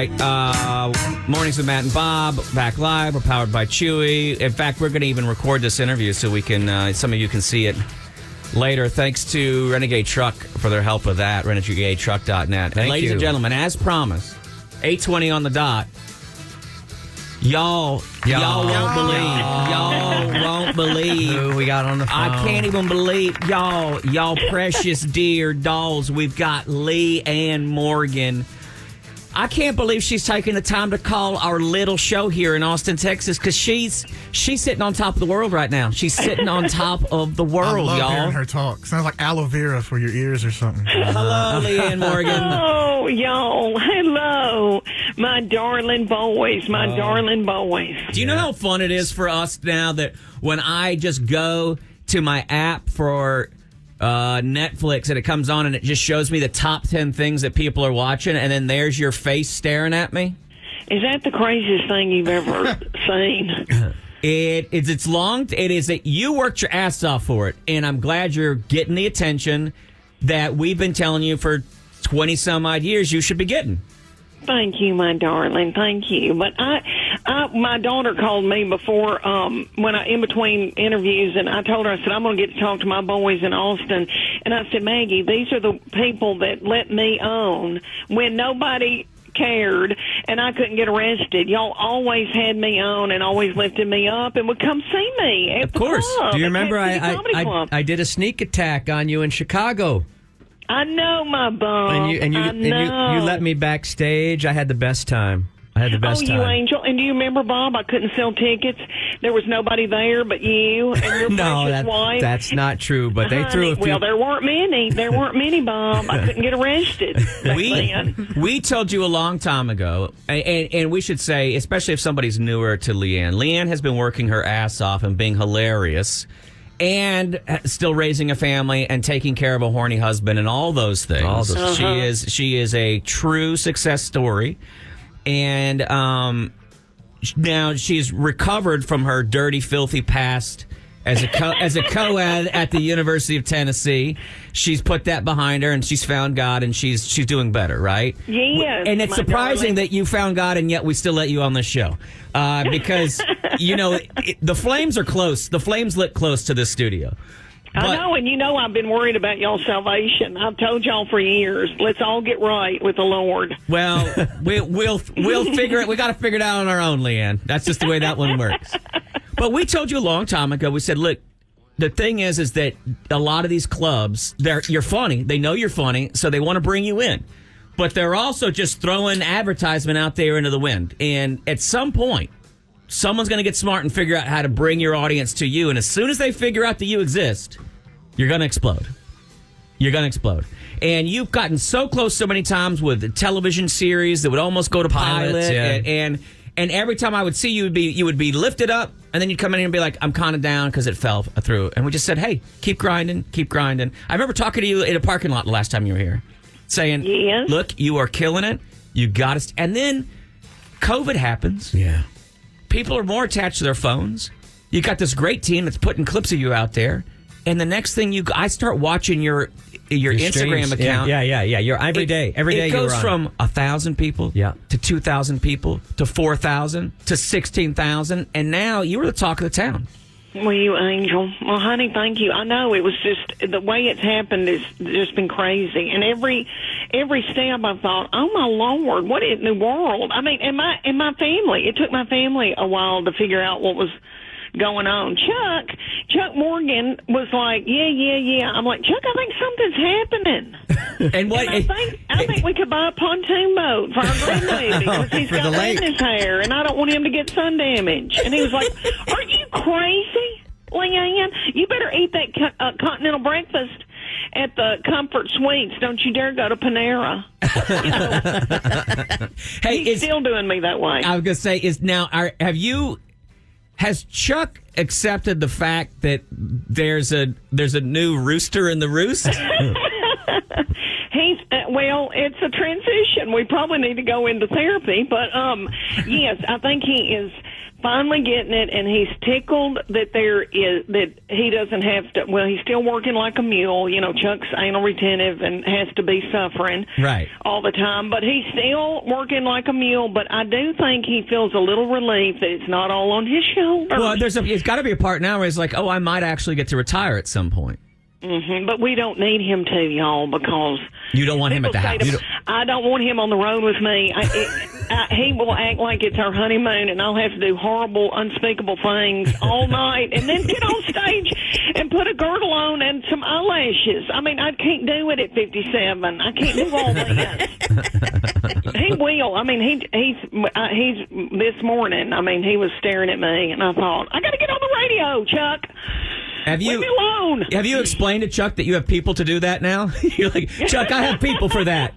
right. Mornings with Matt and Bob, back live. We're powered by Chewy. In fact, we're going to even record this interview so we can, some of you can see it later. Thanks to Renegade Truck for their help with that, renegadetruck.net. Ladies and gentlemen, as promised, 8:20 on the dot. Y'all won't believe. Y'all won't believe. Who we got on the phone? I can't even believe. Y'all precious dear dolls. We've got Leanne Morgan. I can't believe she's taking the time to call our little show here in Austin, Texas, because she's sitting on top of the world right now. She's sitting on top of the world, I love y'all. hearing her talk. Sounds like aloe vera for your ears or something. Hello, Leanne Morgan. Oh, y'all. Hello. My darling boys. Darling boys. Do you know how fun it is for us now that when I just go to my app for Netflix and it comes on and it just shows me the top 10 things that people are watching, and then there's your face staring at me? Is that the craziest thing you've ever seen? It's long. It is that you worked your ass off for it, and I'm glad you're getting the attention that we've been telling you for 20 some odd years you should be getting. Thank you, my darling. Thank you. But my daughter called me before, in between interviews, and I told her, I said, I'm going to get to talk to my boys in Austin. And I said, Maggie, these are the people that let me own when nobody cared and I couldn't get arrested. Y'all always had me on and always lifted me up and would come see me at the club. Do you remember I did a sneak attack on you in Chicago? I know, my bum. And you let me backstage. I had the best time. Oh, you angel. And do you remember, Bob, I couldn't sell tickets. There was nobody there but you and your precious wife. That's not true, but they threw a few. Well, there weren't many. There weren't many, Bob. I couldn't get arrested. We told you a long time ago, and we should say, especially if somebody's newer to Leanne, Leanne has been working her ass off and being hilarious and still raising a family and taking care of a horny husband and all those things. She is a true success story. And now she's recovered from her dirty, filthy past as a co-ed at the University of Tennessee. She's put that behind her, and she's found God, and she's doing better, right? Yes. And it's surprising that you found God, and yet we still let you on this show because the flames are close. The flames lit close to this studio. I know, and I've been worried about y'all's salvation. I've told y'all for years, let's all get right with the Lord. Well, we'll figure it. We got to figure it out on our own, Leanne. That's just the way that one works. But we told you a long time ago. We said, look, the thing is that a lot of these clubs, you're funny. They know you're funny, so they want to bring you in. But they're also just throwing advertisement out there into the wind. And at some point, someone's going to get smart and figure out how to bring your audience to you. And as soon as they figure out that you exist, you're going to explode. You're going to explode. And you've gotten so close so many times with the television series that would almost go to pilot. And every time I would see you, you would be lifted up, and then you'd come in and be like, I'm kind of down because it fell through. And we just said, hey, keep grinding, keep grinding. I remember talking to you in a parking lot the last time you were here, saying, yes. Look, you are killing it. You got to. And then COVID happens. Yeah. People are more attached to their phones. You got this great team that's putting clips of you out there. And the next thing I start watching your Instagram streams. account. Yeah. You're every day. It goes from 1,000 people to 2,000 people to 4,000 to 16,000. And now you were the talk of the town. Well, you angel. Well, honey, thank you. I know it was just the way it's happened has just been crazy. And every step I thought, oh my Lord, what in the world? I mean, and my family. It took my family a while to figure out what was going on. Chuck Morgan was like, yeah. I'm like, Chuck, I think something's happening. And what? I think we could buy a pontoon boat for our grandbaby because he's got red in his hair, and I don't want him to get sun damage. And he was like, are you crazy, Leanne? You better eat that continental breakfast at the Comfort Suites. Don't you dare go to Panera. Hey, he's still doing me that way. I was going to say, has Chuck accepted the fact that there's a new rooster in the roost? It's a transition. We probably need to go into therapy, but yes, I think he is finally getting it, and he's tickled that he doesn't have to. Well, he's still working like a mule. You know, Chuck's anal retentive and has to be suffering all the time, but he's still working like a mule. But I do think he feels a little relief that it's not all on his shoulders. Well, it's got to be a part now where he's like, oh, I might actually get to retire at some point. Mm-hmm. But we don't need him to, y'all, because you don't want him at the house. I don't want him on the road with me. He will act like it's our honeymoon, and I'll have to do horrible, unspeakable things all night, and then get on stage and put a girdle on and some eyelashes. I mean, I can't do it at 57. I can't do all this. He will. I mean, he's this morning. I mean, he was staring at me, and I thought, I got to get on the radio, Chuck. Leave me alone. Have you explained to Chuck that you have people to do that now? You're like, Chuck, I have people for that.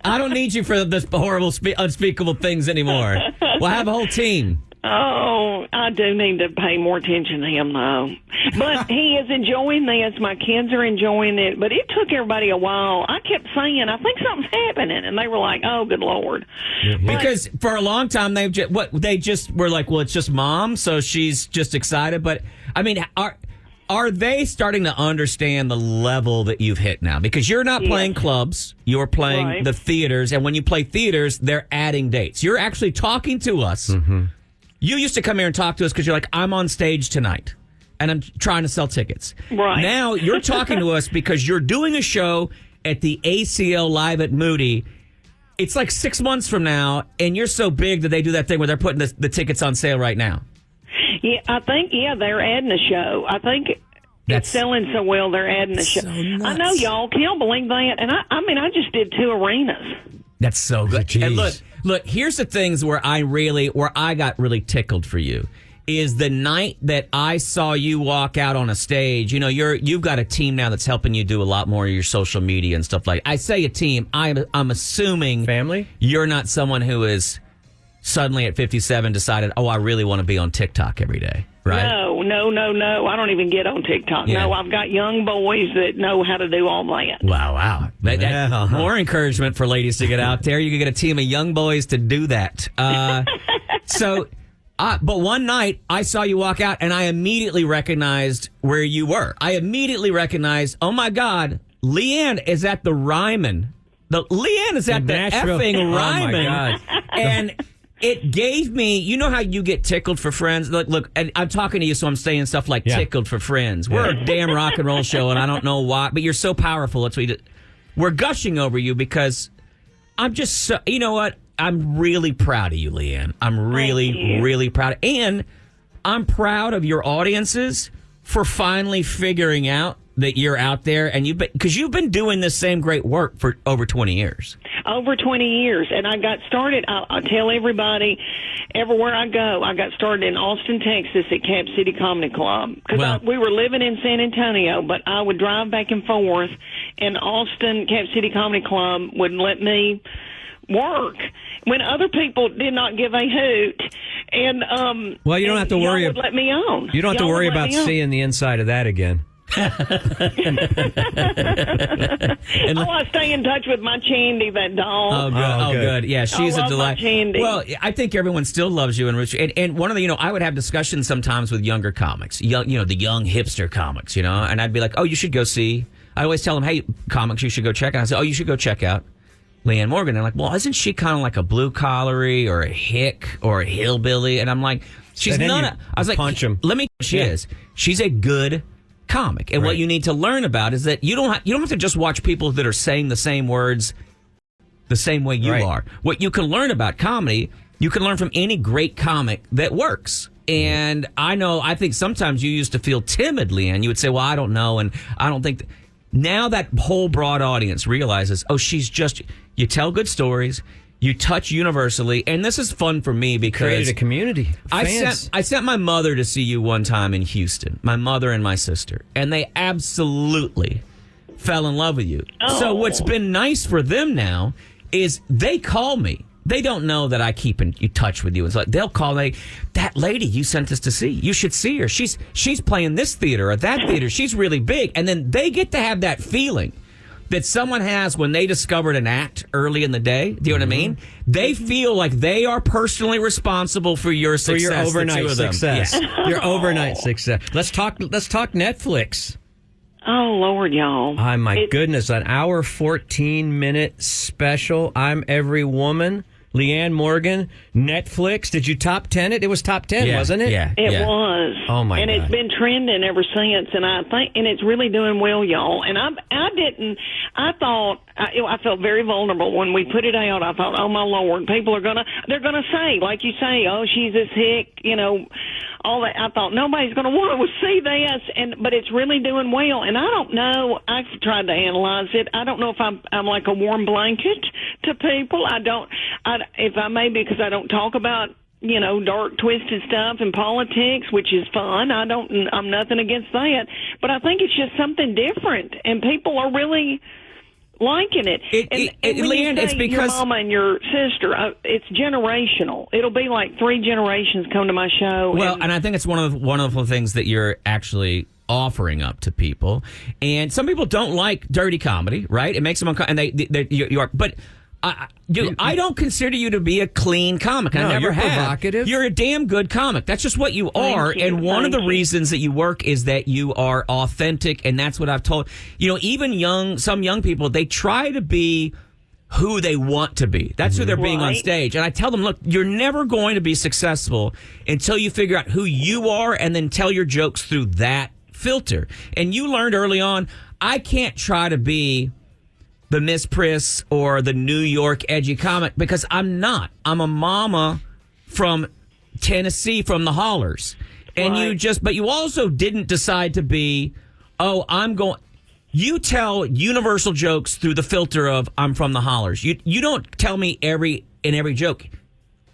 I don't need you for this horrible, unspeakable things anymore. We'll have a whole team. Oh, I do need to pay more attention to him, though. But he is enjoying this. My kids are enjoying it. But it took everybody a while. I kept saying, I think something's happening. And they were like, oh, good Lord. Because for a long time, they just were like, well, it's just Mom, so she's just excited. But, I mean, are they starting to understand the level that you've hit now? Because you're not playing clubs, you're playing the theaters, and when you play theaters, they're adding dates. You're actually talking to us. Mm-hmm. You used to come here and talk to us because you're like, I'm on stage tonight, and I'm trying to sell tickets. Right. Now you're talking to us because you're doing a show at the ACL Live at Moody. It's like 6 months from now, and you're so big that they do that thing where they're putting the tickets on sale right now. Yeah, I think, they're adding a show. I think it's selling so well, they're adding a show. Nuts. I know, y'all. Can y'all believe that? And I mean, I just did 2 arenas. That's so good. Jeez. And look, here's the things where I got really tickled for you is the night that I saw you walk out on a stage. You know, you've got a team now that's helping you do a lot more of your social media and stuff like that. I say a team. I'm assuming family. You're not someone who is suddenly at 57 decided, I really want to be on TikTok every day, right? No. I don't even get on TikTok. Yeah. No, I've got young boys that know how to do all that. Wow. More encouragement for ladies to get out there. You can get a team of young boys to do that. But one night I saw you walk out and I immediately recognized where you were. I immediately recognized, oh my God, Leanne is at the Ryman. Leanne is at the effing Ryman. Oh my God. And it gave me, you know how you get tickled for friends? Look, and I'm talking to you, so I'm saying stuff like tickled for friends. We're a damn rock and roll show, and I don't know why, but you're so powerful. That's what you do. We're gushing over you because I'm just so, you know what? I'm really proud of you, Leanne. I'm really proud. And I'm proud of your audiences for finally figuring out that you're out there, and because you've been doing this same great work for over 20 years. Over 20 years. And I got started, I'll tell everybody, everywhere I go, I got started in Austin, Texas at Cap City Comedy Club. Because we were living in San Antonio, but I would drive back and forth, and Austin, Cap City Comedy Club would let me work when other people did not give a hoot. And you don't have to worry. Would let me on. You don't have to worry about seeing the inside of that again. I stay in touch with my Chandy, that doll. Oh, good. Yeah, she's a delight. Well, I think everyone still loves you, and one of the, I would have discussions sometimes with younger comics, the young hipster comics, and I'd be like, oh, you should go see. I always tell them, hey, comics, you should go check out. I say, oh, you should go check out Leanne Morgan. And I'm like, well, isn't she kind of like a blue collary or a hick or a hillbilly? And I'm like, she's not. I was like, punch him. Let me. She is. She's a good comic, and what you need to learn about is that you don't have to just watch people that are saying the same words the same way you are. What you can learn about comedy, you can learn from any great comic that works. And I think sometimes you used to feel timidly, and you would say, well, I don't know, and I don't think now that whole broad audience realizes, oh, you tell good stories, you touch universally, and this is fun for me because created a community. I sent my mother to see you one time in Houston, my mother and my sister, and they absolutely fell in love with you. Oh. So what's been nice for them now is they call me. They don't know that I keep in touch with you. It's like they'll call that lady you sent us to see. You should see her. She's playing this theater or that theater. She's really big, and then they get to have that feeling that someone has when they discovered an act early in the day. Do you know what I mean? They feel like they are personally responsible for your success. For your overnight success. Yeah. Your overnight success. Let's talk Netflix. Oh, Lord, y'all. Oh, my goodness. An hour, 14-minute special. I'm Every Woman. Leanne Morgan, Netflix. Did you top 10 it? It was top 10, wasn't it? Yeah. It was. Oh, my God. And it's been trending ever since, and it's really doing well, y'all. And I felt very vulnerable when we put it out. I thought, oh, my Lord, they're gonna say, like you say, oh, she's this hick, all that. I thought nobody's gonna want to see this, but it's really doing well. And I don't know. I've tried to analyze it. I don't know if I'm like a warm blanket to people. If I may be, because I don't talk about dark, twisted stuff and politics, which is fun. I'm nothing against that, but I think it's just something different, and people are really liking it. And when Leanne, you say it's because your mama and your sister, it's generational. It'll be like 3 generations come to my show. Well, and I think it's one of the things that you're actually offering up to people. And some people don't like dirty comedy, right? It makes them uncomfortable, and you are, but. I don't consider you to be a clean comic. I never you're have. Provocative. You're a damn good comic. That's just what you are. And one of the reasons that you work is that you are authentic, and that's what I've told. Even some young people, they try to be who they want to be. That's who they're being on stage. And I tell them, look, you're never going to be successful until you figure out who you are and then tell your jokes through that filter. And you learned early on, I can't try to be the Miss Priss or the New York edgy comic, because I'm not. I'm a mama from Tennessee, from the hollers. And but you also didn't decide to be, you tell universal jokes through the filter of I'm from the hollers. You don't tell me in every joke,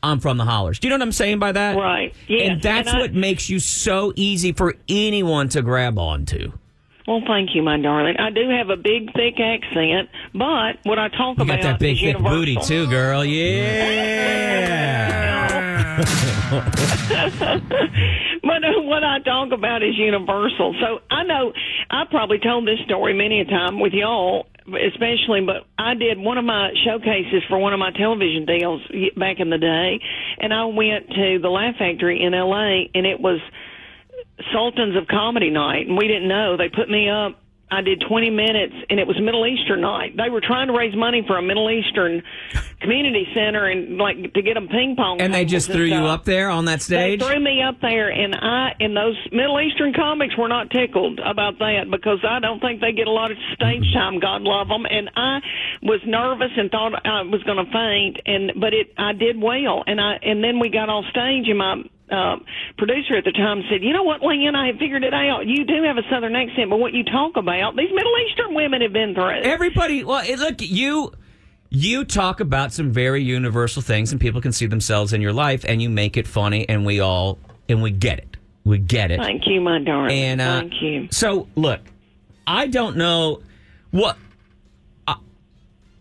I'm from the hollers. Do you know what I'm saying by that? Right. Yes. And that's what makes you so easy for anyone to grab onto. Well, thank you, my darling. I do have a big, thick accent, but what I talk about You got that big, is thick universal. booty, too, girl. Yeah. But what I talk about is universal. So I know I probably told this story many a time with y'all, especially, but I did one of my showcases for one of my television deals back in the day, and I went to the Laugh Factory in L.A., and it was Sultans of Comedy Night, and we didn't know. They put me up. I did 20 minutes, and it was Middle Eastern night. They were trying to raise money for a Middle Eastern community center and to get them ping pong. And they just threw you up there on that stage? They threw me up there, and those Middle Eastern comics were not tickled about that, because I don't think they get a lot of stage time. God love them. And I was nervous and thought I was going to faint, but I did well. And then we got off stage, and my producer at the time said, you know what, Leanne, I have figured it out. You do have a Southern accent, but what you talk about, these Middle Eastern women have been through. Everybody, look, you talk about some very universal things, and people can see themselves in your life, and you make it funny, and we get it. We get it. Thank you, my darling. And, thank you. So, look, I don't know what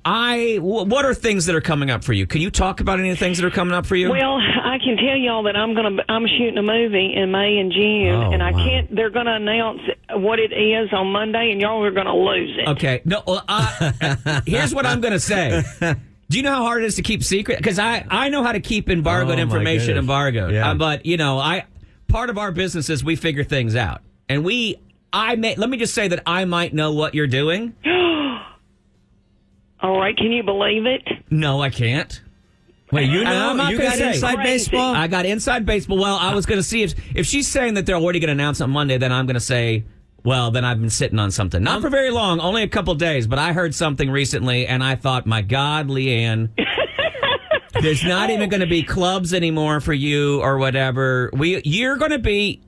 are things that are coming up for you? Can you talk about any of the things that are coming up for you? Well, I can tell y'all that I'm shooting a movie in May and June, and I can't. They're going to announce what it is on Monday, and y'all are going to lose it. Okay. No. Here's what I'm going to say. Do you know how hard it is to keep secret? Because I know how to keep embargoed information embargoed. Yeah. But part of our business is we figure things out, and let me just say that I might know what you're doing. All right, can you believe it? No, I can't. Wait, you got inside baseball? I got inside baseball. Well, I was going to see if she's saying that they're already going to announce on Monday, then I'm going to say, well, then I've been sitting on something. Not for very long, only a couple days, but I heard something recently, and I thought, my God, Leanne, there's not even going to be clubs anymore for you or whatever. You're going to be...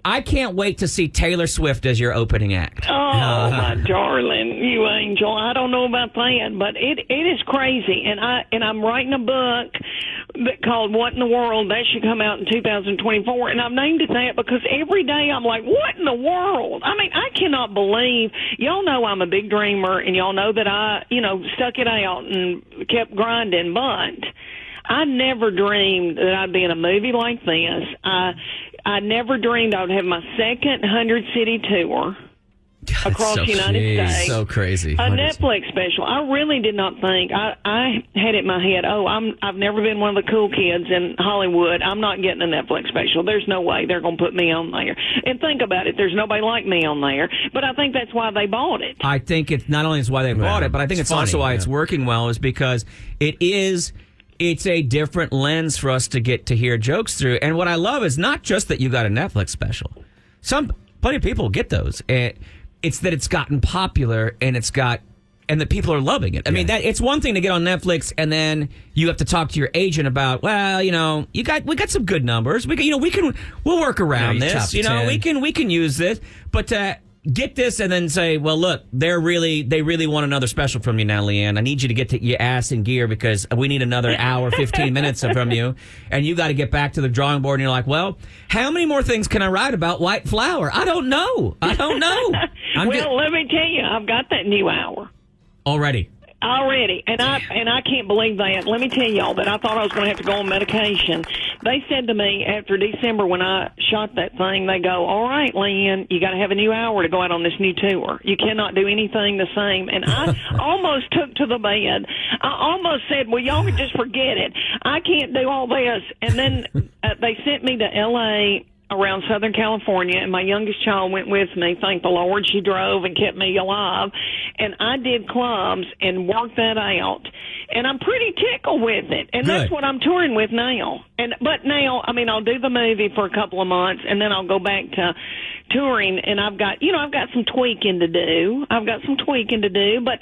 I can't wait to see Taylor Swift as your opening act. Oh, my darling, you angel. I don't know about that, but it is crazy. And I'm writing a book called What in the World? That should come out in 2024. And I've named it that because every day I'm like, what in the world? I mean, I cannot believe. Y'all know I'm a big dreamer, and y'all know that I, stuck it out and kept grinding, but I never dreamed that I'd be in a movie like this. I never dreamed I would have my second 100-city tour. across the United States. So crazy. A Netflix special. I really did not think. I had it in my head, I've never been one of the cool kids in Hollywood. I'm not getting a Netflix special. There's no way they're going to put me on there. And think about it. There's nobody like me on there. But I think that's why they bought it. I think it's not only is why they bought it, but I think it's also why it's working well, is because it's a different lens for us to get to hear jokes through. And what I love is not just that you got a Netflix special. Plenty of people get those. It's that it's gotten popular and and that people are loving it. I mean, it's one thing to get on Netflix and then you have to talk to your agent about, well, we got some good numbers. We'll work around this. We can use this. But to get this and then say, well, look, they really want another special from you now, Leanne. I need you to get your ass in gear because we need another hour, 15 minutes from you. And you got to get back to the drawing board. And you're like, well, how many more things can I write about white flour? I don't know. Well, let me tell you, I've got that new hour. Already. And I can't believe that. Let me tell y'all that I thought I was going to have to go on medication. They said to me after December when I shot that thing, they go, all right, Leanne, you got to have a new hour to go out on this new tour. You cannot do anything the same. And I almost took to the bed. I almost said, well, y'all can just forget it. I can't do all this. And then they sent me to L.A., around Southern California, and my youngest child went with me. Thank the Lord, she drove and kept me alive. And I did clubs and worked that out. And I'm pretty tickled with it. And that's what I'm touring with now. But now, I'll do the movie for a couple of months, and then I'll go back to touring. And I've got some tweaking to do. But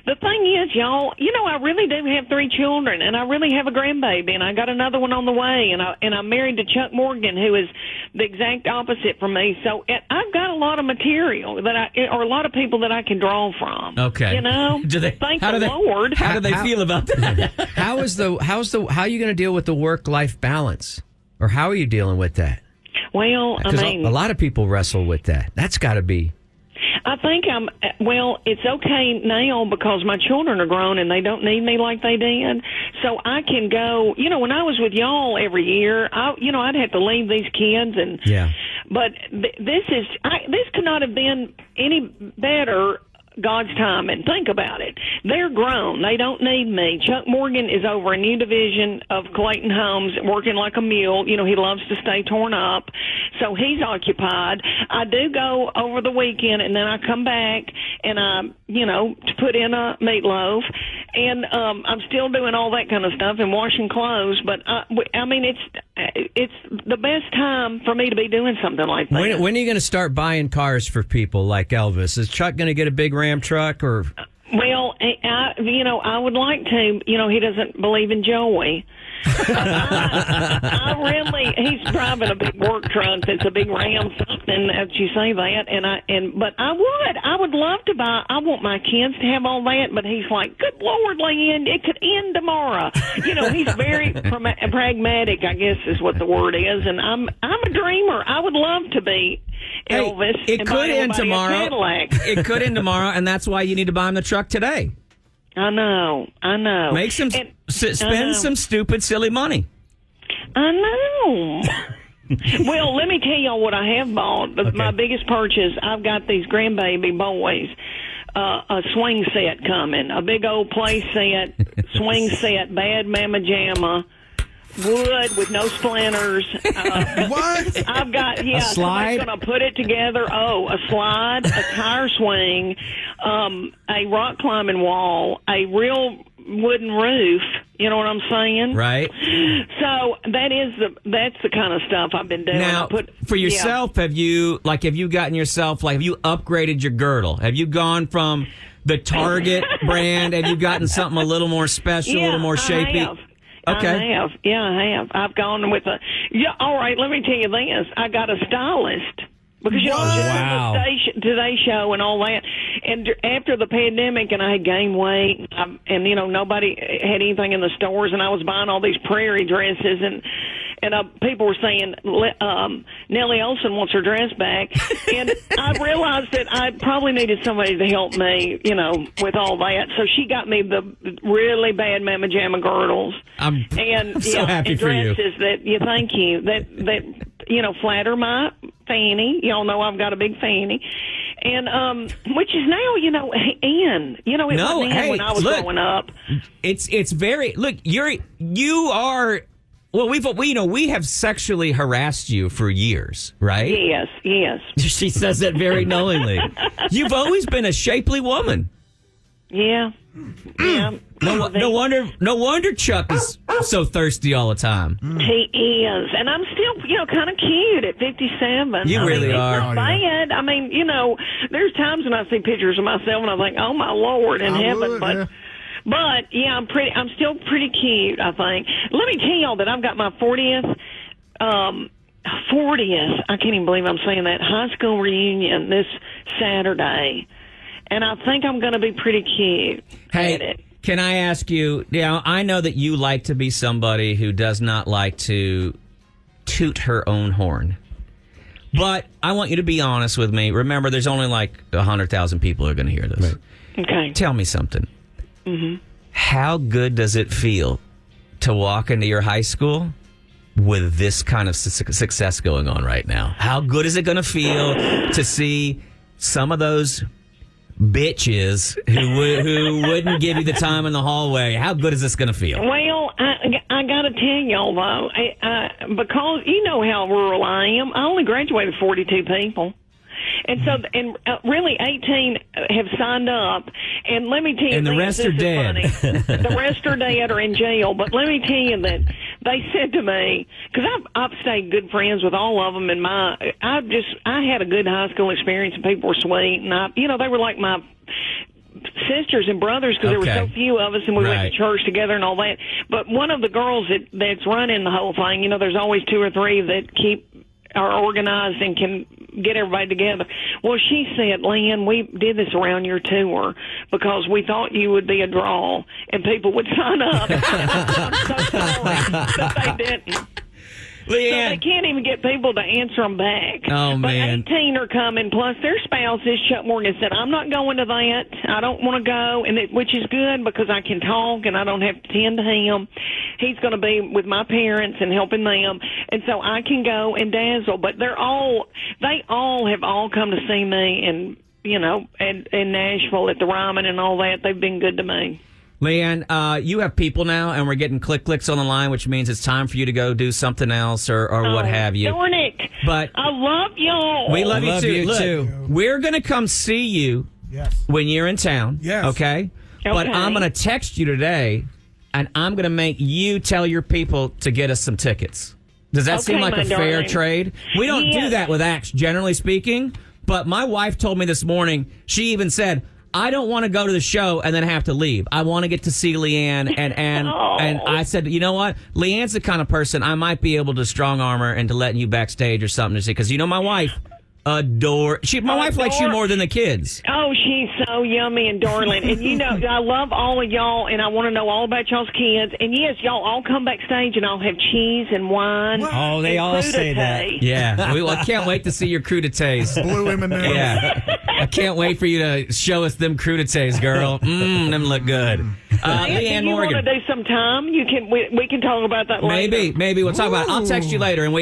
the thing is, y'all, I really do have 3 children, and I really have a grandbaby, and I got another one on the way. And I'm married to Chuck Morgan, who is the exact opposite from me. So I've got a lot of material or a lot of people that I can draw from. Okay. Thank the Lord. How do they feel about that? How are you going to deal with the work-life balance? Or how are you dealing with that? Well, a lot of people wrestle with that. That's got to be. I think it's okay now because my children are grown and they don't need me like they did. So I can go, when I was with y'all every year, I'd have to leave these kids but this could not have been any better. God's time, and think about it. They're grown. They don't need me. Chuck Morgan is over a new division of Clayton Homes, working like a mule. He loves to stay torn up, so he's occupied. I do go over the weekend, and then I come back, and I, to put in a meatloaf, and I'm still doing all that kind of stuff and washing clothes. But it's the best time for me to be doing something like that. When are you going to start buying cars for people like Elvis? Is Chuck going to get a big Ram truck or? Well, I would like to. He doesn't believe in joy. I really, he's driving a big work truck that's a big Ram something. As you say that, but I would love to buy. I want my kids to have all that, but he's like, good Lord, Leanne, it could end tomorrow. He's very pragmatic, I guess is what the word is, and I'm a dreamer. I would love to be Elvis. It could end tomorrow. It could end tomorrow, and that's why you need to buy him the truck today. I know. Make some spend some stupid, silly money. I know. Well, let me tell y'all what I have bought. My biggest purchase. I've got these grandbaby boys. A swing set coming. A big old play set, swing set, bad mama jamma. Wood with no splinters. What? I've got, a slide? somebody's going to put it together. Oh, a slide, a tire swing, a rock climbing wall, a real wooden roof. You know what I'm saying? Right. So that's the kind of stuff I've been doing. Now, for yourself, have you gotten yourself, have you upgraded your girdle? Have you gone from the Target brand? Have you gotten something a little more special, a little more shapy? I have. Okay. I have. Yeah, I have. I've gone with all right, let me tell you this. I got a stylist. Because, wow. The Today Show and all that. And after the pandemic, and I had gained weight, and nobody had anything in the stores, and I was buying all these prairie dresses, and people were saying, Nellie Olson wants her dress back. And I realized that I probably needed somebody to help me, with all that. So she got me the really bad Mama Jamma girdles. I'm so happy and for you. Dresses that flatter my fanny. Y'all know I've got a big fanny. And which is now, in. It No, wasn't in hey, when I was look. growing up. It's very look. You are. Well, we have sexually harassed you for years, right? Yes. She says that very knowingly. You've always been a shapely woman. Yeah. No wonder Chuck is so thirsty all the time. He is, and I'm still, kind of cute at 57. You really are. It's not bad. I mean, there's times when I see pictures of myself and I think, oh my Lord in heaven, but yeah, I'm still pretty cute, I think. Let me tell y'all that I've got my 40th. I can't even believe I'm saying that, high school reunion this Saturday. And I think I'm going to be pretty cute at it. Can I ask you, I know that you like to be somebody who does not like to toot her own horn. But I want you to be honest with me. Remember, there's only like 100,000 people who are going to hear this. Right. Okay. Tell me something. Mm-hmm. How good does it feel to walk into your high school with this kind of success going on right now? How good is it going to feel to see some of those bitches who wouldn't give you the time in the hallway? How good is this going to feel? Well, I got to tell y'all, though, because you know how rural I am, I only graduated 42 people. And so, really, 18 have signed up. And let me tell you, and the rest are dead. The rest are dead or in jail. But let me tell you that they said to me, because I've stayed good friends with all of them, and I had a good high school experience, and people were sweet, and they were like my sisters and brothers because there were so few of us, and we went to church together and all that. But one of the girls that's running the whole thing, there's always 2 or 3 that are organized and can get everybody together. Well, she said, Leanne, we did this around your tour because we thought you would be a draw and people would sign up. I'm so sorry that they didn't. Leanne. So they can't even get people to answer them back. Oh, man. But 18 are coming, plus their spouses. Chuck Morgan said, I'm not going to that. I don't want to go, which is good because I can talk and I don't have to tend to him. He's going to be with my parents and helping them, and so I can go and dazzle. But they all have come to see me, and in Nashville at the Ryman and all that. They've been good to me. Leanne, you have people now, and we're getting clicks on the line, which means it's time for you to go do something else or what have you. Darn it. But I love y'all. we love you too. You Look, too. we're going to come see you when you're in town. Yes. Okay? But I'm going to text you today, and I'm going to make you tell your people to get us some tickets. Does that seem like a fair trade? We don't do that with acts, generally speaking, but my wife told me this morning, she even said, I don't want to go to the show and then have to leave. I want to get to see Leanne, and I said, you know what? Leanne's the kind of person I might be able to strong arm her into letting you backstage or something to see, because my wife my wife likes you more than the kids. Oh, she's so yummy and darling. And I love all of y'all, and I want to know all about y'all's kids. And yes, y'all all come backstage, and I'll have cheese and wine. Oh, they all say that. Yeah. I can't wait to see your crudités. Blue M&Ms. Yeah. I can't wait for you to show us them crudités, girl. Them look good. Leanne Morgan. You want to do some time? We can talk about that later. Maybe we'll talk about it. I'll text you later, and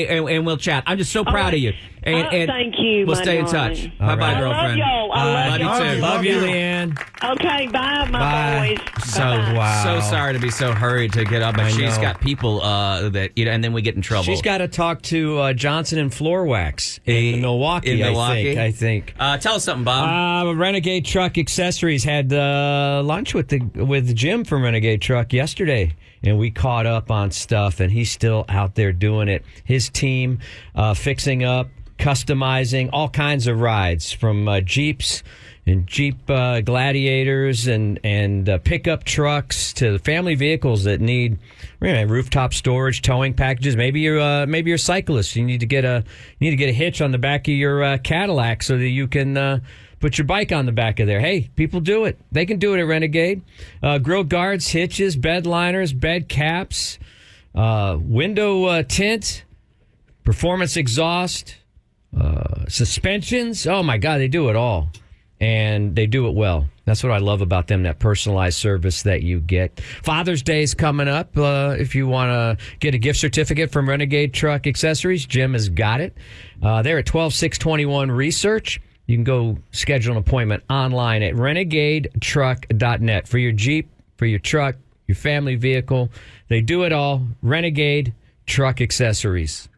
we'll chat. I'm just so proud of you. And thank you. We'll stay in touch. Bye, right. girlfriend. I love y'all. I love you y'all. too. Love you, Leanne. Okay, bye, my boys. So sorry to be so hurried to get up, but she's got people that and then we get in trouble. She's got to talk to Johnson and Floor Wax in Milwaukee. I think. Tell us something, Bob. Renegade Truck Accessories had lunch with Jim from Renegade Truck yesterday, and we caught up on stuff, and he's still out there doing it. His team fixing up, customizing all kinds of rides, from Jeeps and Jeep Gladiators and pickup trucks to family vehicles that need rooftop storage, towing packages. Maybe you're a cyclist. You need to get a hitch on the back of your Cadillac so that you can put your bike on the back of there. Hey, people do it. They can do it at Renegade. Grill guards, hitches, bed liners, bed caps, window tint, performance exhaust, suspensions. Oh my God, they do it all. And they do it well. That's what I love about them, that personalized service that you get. Father's Day is coming up. If you want to get a gift certificate from Renegade Truck Accessories, Jim has got it. They're at 12621 Research. You can go schedule an appointment online at renegadetruck.net for your Jeep, for your truck, your family vehicle. They do it all. Renegade Truck Accessories.